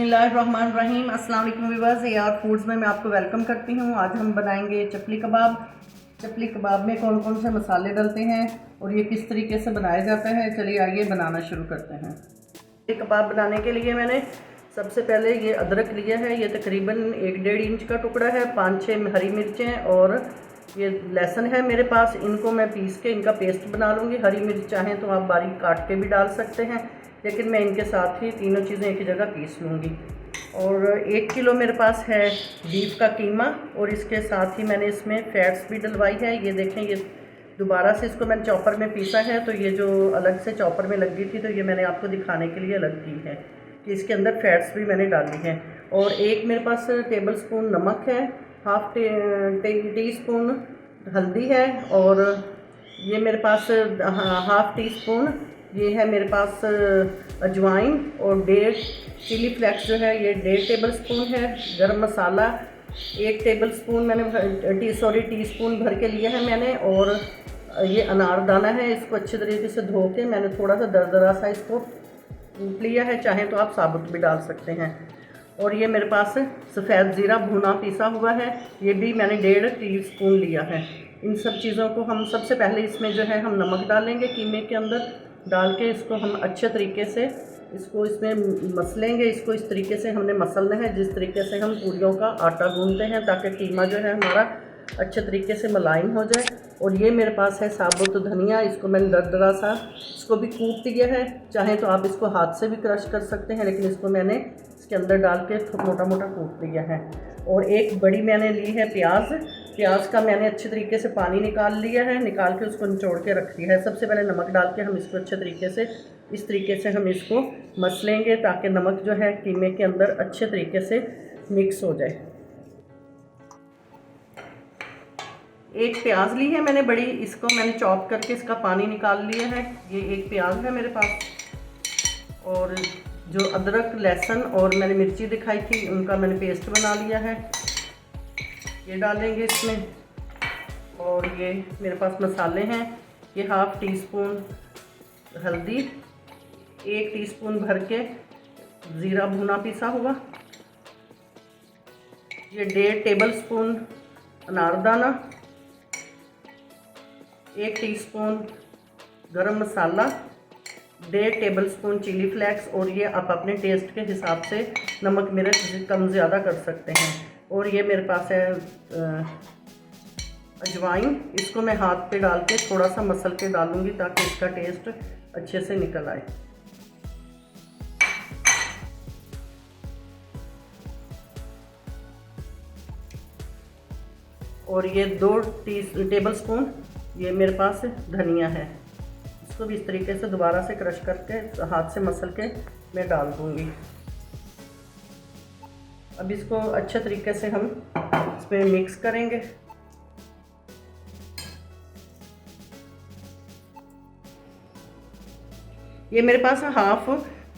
बिस्मिल्लाहिर्रहमानिर्रहीम। अस्सलाम वालेकुम व्यूअर्स, AR फूड्स में मैं आपको वेलकम करती हूँ। आज हम बनाएंगे चपली कबाब। चपली कबाब में कौन कौन से मसाले डलते हैं और ये किस तरीके से बनाया जाता है, चलिए आइए बनाना शुरू करते हैं। ये कबाब बनाने के लिए मैंने सबसे पहले ये अदरक लिया है, ये तकरीबन 1-1.5 इंच का टुकड़ा है। 5-6 हरी मिर्चें और ये लहसुन है मेरे पास, इनको मैं पीस के इनका पेस्ट बना लूँगी। हरी मिर्च चाहें तो आप बारीक काट के भी डाल सकते हैं, लेकिन मैं इनके साथ ही तीनों चीज़ें एक ही जगह पीस लूँगी। और 1 किलो मेरे पास है बीफ का कीमा और इसके साथ ही मैंने इसमें फैट्स भी डलवाई है। ये देखें, ये दोबारा से इसको मैंने चॉपर में पीसा है, तो ये जो अलग से चॉपर में लग गई थी, तो ये मैंने आपको दिखाने के लिए अलग की है कि इसके अंदर फैट्स भी मैंने डाली हैं। और एक मेरे पास टेबल स्पून नमक है, हाफ टी स्पून हल्दी है, और ये मेरे पास हाफ टी स्पून ये है मेरे पास अजवाइन, और 1.5 चिली फ्लेक्स जो है ये 1.5 टेबल स्पून है। गरम मसाला 1 टेबल स्पून मैंने टी स्पून भर के लिया है मैंने। और ये अनारदाना है, इसको अच्छे तरीके से धो के मैंने थोड़ा सा दरदरा सा इसको कूट लिया है, चाहे तो आप साबुत भी डाल सकते हैं। और ये मेरे पास सफ़ेद ज़ीरा भुना पीसा हुआ है, ये भी मैंने 1.5 टीस्पून लिया है। इन सब चीज़ों को हम सबसे पहले इसमें जो है हम नमक डालेंगे, कीमे के अंदर डाल के इसको हम अच्छे तरीके से इसको इसमें मसलेंगे। इसको इस तरीके से हमने मसलना है जिस तरीके से हम पूरियों का आटा गूंथते हैं, ताकि कीमा जो है हमारा अच्छे तरीके से मुलायम हो जाए। और ये मेरे पास है साबुत धनिया, इसको मैंने दरदरा सा इसको भी कूट दिया है, चाहे तो आप इसको हाथ से भी क्रश कर सकते हैं, लेकिन इसको मैंने इसके अंदर डाल के मोटा मोटा कूट दिया है। और एक बड़ी मैंने ली है प्याज का मैंने अच्छे तरीके से पानी निकाल लिया है, निकाल के उसको निचोड़ के रख दिया है। सबसे पहले नमक डाल के हम इसको अच्छे तरीके से इस तरीके से हम इसको मसलेंगे, ताकि नमक जो है कीमे के अंदर अच्छे तरीके से मिक्स हो जाए। एक प्याज ली है मैंने बड़ी, इसको मैंने चॉप करके इसका पानी निकाल लिया है। ये एक प्याज है मेरे पास। और जो अदरक लहसुन और मैंने मिर्ची दिखाई थी, उनका मैंने पेस्ट बना लिया है, ये डालेंगे इसमें। और ये मेरे पास मसाले हैं, ये हाफ टी स्पून हल्दी, 1 टीस्पून भर के ज़ीरा भुना पीसा हुआ, ये 1.5 टेबल स्पून अनारदाना, 1 टीस्पून गरम मसाला, 1.5 टेबल स्पून चिली फ्लेक्स, और ये आप अपने टेस्ट के हिसाब से नमक मिर्च कम ज़्यादा कर सकते हैं। और ये मेरे पास है अजवाइन, इसको मैं हाथ पे डाल के थोड़ा सा मसल के डालूंगी, ताकि इसका टेस्ट अच्छे से निकल आए। और ये 2 टेबल स्पून ये मेरे पास धनिया है, इसको भी इस तरीके से दोबारा से क्रश करके हाथ से मसल के मैं डाल दूंगी। अब इसको अच्छे तरीके से हम इसमें मिक्स करेंगे। ये मेरे पास हाफ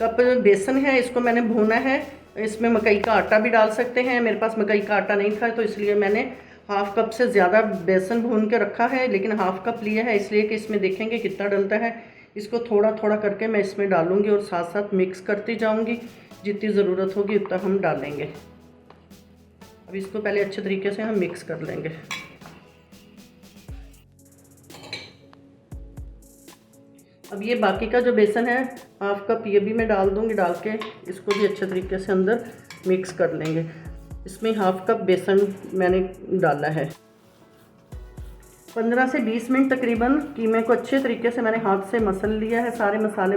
कप बेसन है, इसको मैंने भूना है। इसमें मकई का आटा भी डाल सकते हैं, मेरे पास मकई का आटा नहीं था, तो इसलिए मैंने हाफ कप से ज़्यादा बेसन भून के रखा है, लेकिन हाफ कप लिया है इसलिए कि इसमें देखेंगे कितना डलता है। इसको थोड़ा थोड़ा करके मैं इसमें डालूंगी और साथ साथ मिक्स करती जाऊंगी, जितनी ज़रूरत होगी उतना हम डालेंगे। अब इसको पहले अच्छे तरीके से हम मिक्स कर लेंगे। अब ये बाकी का जो बेसन है हाफ कप, ये भी मैं डाल दूंगी, डाल के इसको भी अच्छे तरीके से अंदर मिक्स कर लेंगे। इसमें हाफ कप बेसन मैंने डाला है। 15 से 20 मिनट तकरीबन कीमे को अच्छे तरीके से मैंने हाथ से मसल लिया है, सारे मसाले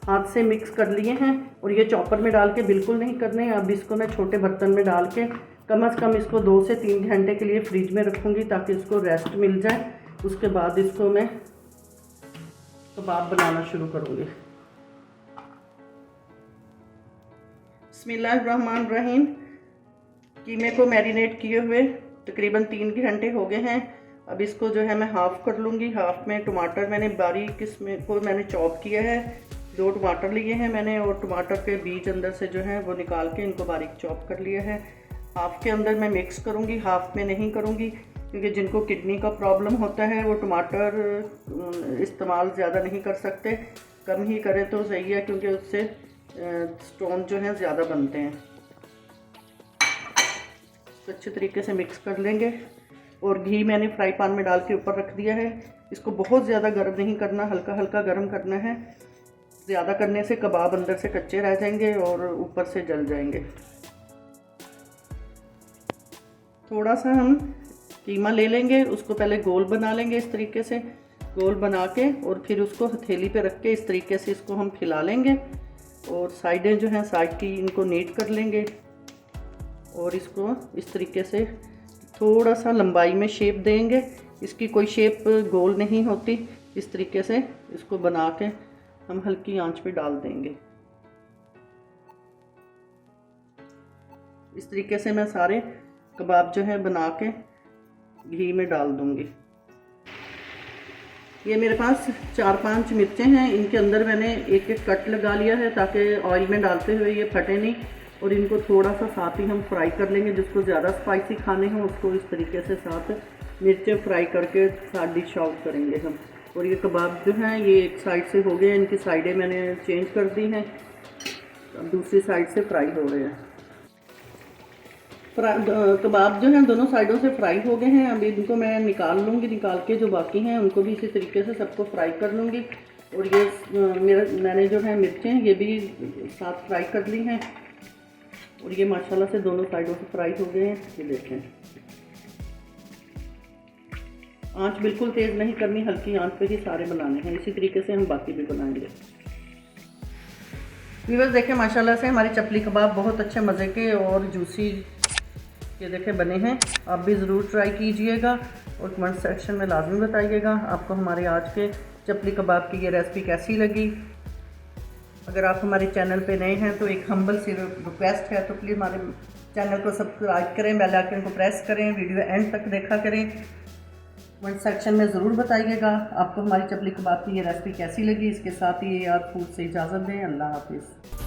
हाथ से मिक्स कर लिए हैं। और ये चॉपर में डाल के बिल्कुल नहीं करने। अब इसको मैं छोटे बर्तन में डाल के कम से कम इसको 2 से 3 घंटे के लिए फ्रिज में रखूँगी, ताकि इसको रेस्ट मिल जाए। उसके बाद इसको मैं कबाब बनाना शुरू करूँगी। बिस्मिल्लाहिर्रहमानिर्रहीम। कीमे को मैरिनेट किए हुए तकरीबन 3 घंटे हो गए हैं। अब इसको जो है मैं हाफ़ कर लूँगी। हाफ़ में टमाटर मैंने बारीक इसमें को मैंने चॉप किया है, 2 टमाटर लिए हैं मैंने, और टमाटर के बीज अंदर से जो है वो निकाल के इनको बारीक चॉप कर लिया है। हाफ़ के अंदर मैं मिक्स करूँगी, हाफ़ में नहीं करूँगी, क्योंकि जिनको किडनी का प्रॉब्लम होता है वो टमाटर इस्तेमाल ज़्यादा नहीं कर सकते, कम ही करें तो सही है, क्योंकि उससे स्टोन जो हैं ज़्यादा बनते हैं। तो अच्छे तरीके से मिक्स कर लेंगे। और घी मैंने फ्राई पैन में डाल के ऊपर रख दिया है। इसको बहुत ज़्यादा गर्म नहीं करना, हल्का हल्का गर्म करना है। ज़्यादा करने से कबाब अंदर से कच्चे रह जाएंगे और ऊपर से जल जाएंगे। थोड़ा सा हम कीमा ले लेंगे, उसको पहले गोल बना लेंगे इस तरीके से, गोल बना के और फिर उसको हथेली पे रख के इस तरीके से इसको हम फैला लेंगे। और साइडें जो हैं साइड की इनको नीट कर लेंगे और इसको इस तरीके से थोड़ा सा लंबाई में शेप देंगे। इसकी कोई शेप गोल नहीं होती। इस तरीके से इसको बना के हम हल्की आंच पे डाल देंगे। इस तरीके से मैं सारे कबाब जो है बना के घी में डाल दूंगी। ये मेरे पास 4-5 मिर्चें हैं, इनके अंदर मैंने एक एक कट लगा लिया है ताकि ऑयल में डालते हुए ये फटे नहीं। और इनको थोड़ा सा साथ ही हम फ्राई कर लेंगे। जिसको ज़्यादा स्पाइसी खाने हों उसको इस तरीके से साथ मिर्चें फ्राई करके साथ डिश आउट करेंगे हम। और ये कबाब जो हैं ये एक साइड से हो गए, इनकी साइडें मैंने चेंज कर दी हैं, अब दूसरी साइड से फ्राई हो रहे हैं। कबाब जो हैं दोनों साइडों से फ्राई हो गए हैं। अभी इनको मैं निकाल लूँगी, निकाल के जो बाकी हैं उनको भी इसी तरीके से सबको फ्राई कर लूँगी। और ये मैंने जो है मिर्चें ये भी साथ फ्राई कर ली हैं। और ये माशाल्लाह से दोनों साइडों से फ्राई हो गए हैं। ये देखें, आंच बिल्कुल तेज़ नहीं करनी, हल्की आंच पे ही सारे बनाने हैं। इसी तरीके से हम बाकी भी बनाएंगे। व्यूअर्स देखें माशाल्लाह से हमारे चपली कबाब बहुत अच्छे मज़े के और जूसी ये देखें बने हैं। आप भी ज़रूर ट्राई कीजिएगा और कमेंट सेक्शन में लाजमी बताइएगा आपको हमारे आज के चपली कबाब की ये रेसिपी कैसी लगी। अगर आप हमारे चैनल पे नए हैं तो एक हम्बल सी रिक्वेस्ट है, तो प्लीज़ हमारे चैनल को सब्सक्राइब करें, बेल आइकन को प्रेस करें, वीडियो एंड तक देखा करें। कमेंट सेक्शन में ज़रूर बताइएगा आपको हमारी चपली कबाब की ये रेसिपी कैसी लगी। इसके साथ ही आप फूड से इजाज़त दें। अल्लाह हाफिज़।